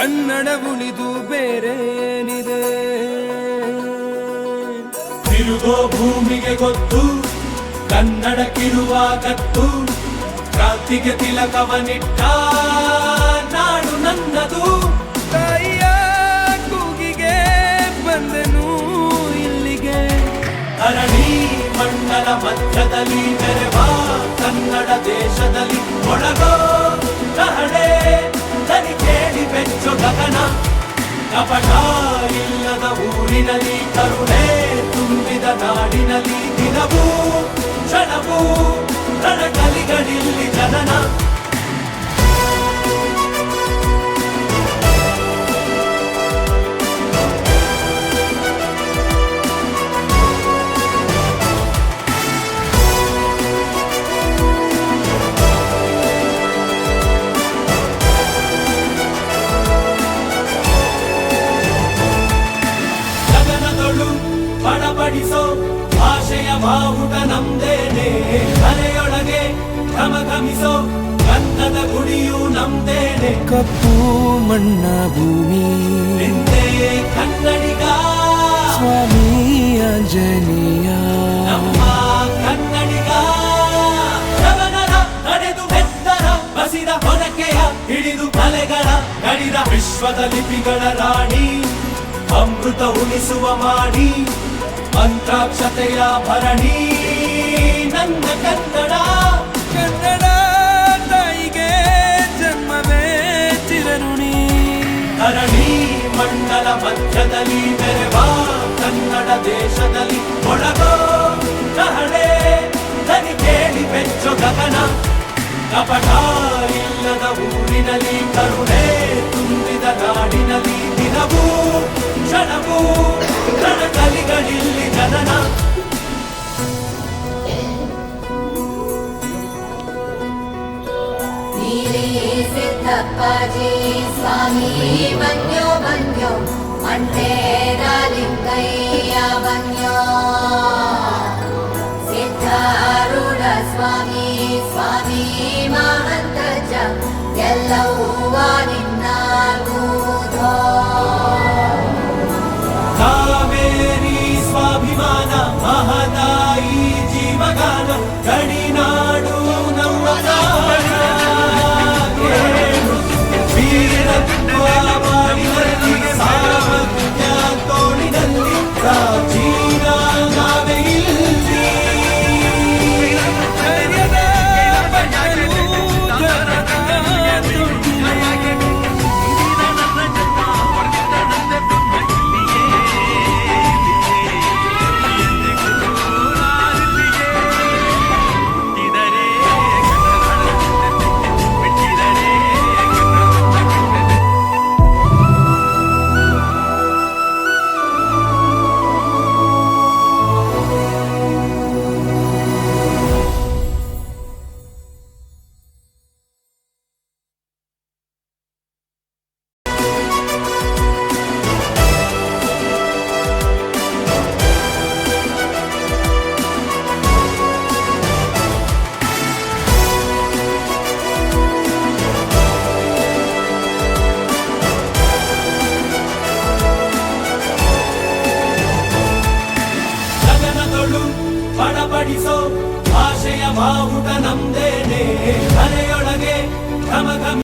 ಕನ್ನಡ ಉಳಿದು ಬೇರೇನಿದೆ. ತಿರುಗೋ ಭೂಮಿಗೆ ಗೊತ್ತು ಕನ್ನಡಕ್ಕಿರುವ ಗತ್ತು, ಕ್ರಾಂತಿಗೆ ತಿಲಕವನಿಟ್ಟ ನಾಡು ನನ್ನದು. ತಾಯಿಯ ಕೂಗಿಗೆ ಬಂದನು ಇಲ್ಲಿಗೆ, ಧರಣಿ ಮಂಡಲ ಮಧ್ಯದಲ್ಲಿ ಮೆರೆವ ಕನ್ನಡ ದೇಶದಲ್ಲಿ ಒಳಗೋ ಕಹಳೆ ದನಿ ಕೇಳಿ ಬೆಚ್ಚು ಗಗನ. ಕಪಟ ಇಲ್ಲದ ಊರಿನಲ್ಲಿ ಕರುಣೆ ತುಂಬಿದ ನಾಡಿನಲ್ಲಿ ದಿನವೂ ಕ್ಷಣವೂ ರಣಕಲಿಗಳಿಲ್ಲಿ ಜನನ. ಬಡಬಡಿಸೋ ಭಾಷೆಯ ಬಾವುಟ ನಮ್ದೇನೆ, ಮನೆಯೊಳಗೆ ಘಮಘಮಿಸೋ ಗಂಧದ ಗುಡಿಯು ನಮ್ದೇನೆ. ಕಪ್ಪು ಮಣ್ಣ ಭೂಮಿ ನಿಂದೆ ಕನ್ನಡಿಗ ಸ್ವಾಮಿ ಆಂಜನೇಯ, ನಮ್ಮ ಕನ್ನಡಿಗ. ಶ್ರವಣರ ನಡೆದು ಬೆತ್ತರ ಬಸಿದ ಹೊನಕೆಯ ಹಿಡಿದು ಕಲೆಗಳ ಗಡಿದ ವಿಶ್ವದ ಲಿಪಿಗಳ ರಾಣಿ, ಅಮೃತ ಉಣಿಸುವ ಮಾಡಿ ಮಂತ್ರಾಕ್ಷತೆಯ ಭರಣಿ ನನ್ನ ಕನ್ನಡ. ಕನ್ನಡ ತಾಯಿಗೆ ಜನ್ಮವೇ ಚಿರಋಣಿ. ಧರಣಿ ಮಂಡಲ ಮಧ್ಯದಲ್ಲಿ ಮೆರೆವ ಕನ್ನಡ ದೇಶದಲ್ಲಿ ಒಳಗೋ ಕಹಳೆ ದನಿ ಕೇಳಿ ಬೆಚ್ಚು ಗಗನ. ಕಪಟ ಇಲ್ಲದ ಊರಿನಲ್ಲಿ ಕರುಣೆ ತುಂಬಿದ ನಾಡಿನಲ್ಲಿ ದಿನವೂ ಕ್ಷಣವೂ ರಣಕಲಿಗಳಿಲ್ಲಿ ಜನನ. ಸಿದ್ದಪ್ಪಾಜಿ ಸ್ವಾಮಿ ಬನ್ಯೋ ಬನ್ಯೋ ಮಂಟೇರ ಲಿಂಗಯ್ಯ ಬನ್ಯೋ. ಸಿದ್ಧಾರೂಢ ಸ್ವಾಮಿ ಸ್ವಾಮಿ ಮಹಂತಜ ಎಲ್ಲವ್ವ ನಿನ್ನ ಬೂಧೋ. ಕಾವೇರಿ ಸ್ವಾಭಿಮಾನ ಮಹದಾಯಿ ಜೀವಗಾನ, ಗಡಿನಾಡು ನಮ್ಮ ವೀರತ್ವ ಬಾಳಿನಲ್ಲಿ ಸಾಮರ್ಥ್ಯ ತೋಳಿನಲ್ಲಿ ಪ್ರಾಚೀನ ನಾವೇ ಇಲ್ಲಿ. ಬಡಬಡಿಸೋ ಭಾಷೆಯ ಬಾವುಟ ನಮ್ದೇನೆ, ಮನೆಯೊಳಗೆ ಘಮಘಮ